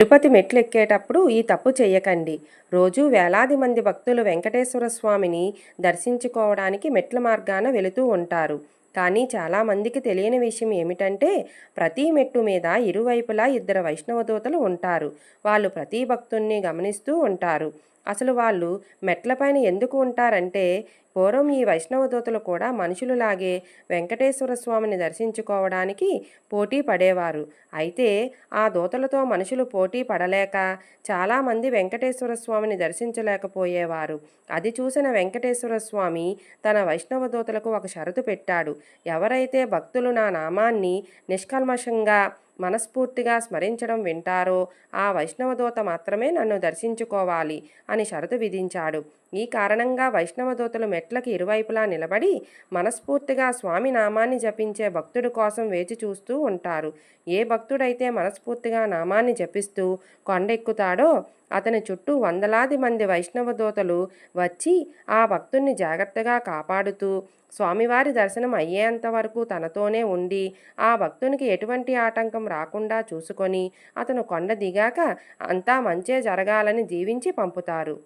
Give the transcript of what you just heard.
తిరుపతి మెట్లెక్కేటప్పుడు ఈ తప్పు చెయ్యకండి. రోజూ వేలాది మంది భక్తులు వెంకటేశ్వర స్వామిని దర్శించుకోవడానికి మెట్ల మార్గాన వెళుతూ ఉంటారు. కానీ చాలామందికి తెలియని విషయం ఏమిటంటే, ప్రతి మెట్టు మీద ఇరువైపులా ఇద్దరు వైష్ణవ దూతలు ఉంటారు. వాళ్ళు ప్రతి భక్తుణ్ణి గమనిస్తూ ఉంటారు. అసలు వాళ్ళు మెట్లపైన ఎందుకు ఉంటారంటే, పూర్వం ఈ వైష్ణవ దూతలు కూడా మనుషులులాగే వెంకటేశ్వర స్వామిని దర్శించుకోవడానికి పోటీ పడేవారు. అయితే ఆ దూతలతో మనుషులు పోటీ పడలేక చాలామంది వెంకటేశ్వర స్వామిని దర్శించలేకపోయేవారు. అది చూసిన వెంకటేశ్వర స్వామి తన వైష్ణవ దూతలకు ఒక షరతు పెట్టాడు. ఎవరైతే భక్తులు నా నామాన్ని నిష్కల్మషంగా మనస్ఫూర్తిగా స్మరించడం వింటారో ఆ వైష్ణవ దూత మాత్రమే నన్ను దర్శించుకోవాలి అని షరతు విధించాడు. ఈ కారణంగా వైష్ణవ దూతలు మెట్లకి ఇరువైపులా నిలబడి మనస్ఫూర్తిగా స్వామి నామాన్ని జపించే భక్తుడి కోసం వేచి చూస్తూ ఉంటారు. ఏ భక్తుడైతే మనస్ఫూర్తిగా నామాన్ని జపిస్తూ కొండెక్కుతాడో అతని చుట్టూ వందలాది మంది వైష్ణవ దూతలు వచ్చి ఆ భక్తుణ్ణి జాగ్రత్తగా కాపాడుతూ స్వామివారి దర్శనం అయ్యేంత వరకు తనతోనే ఉండి ఆ భక్తునికి ఎటువంటి ఆటంకం రాకుండా చూసుకొని అతను కొండ దిగాక అంతా మంచే జరగాలని దీవించి పంపుతారు.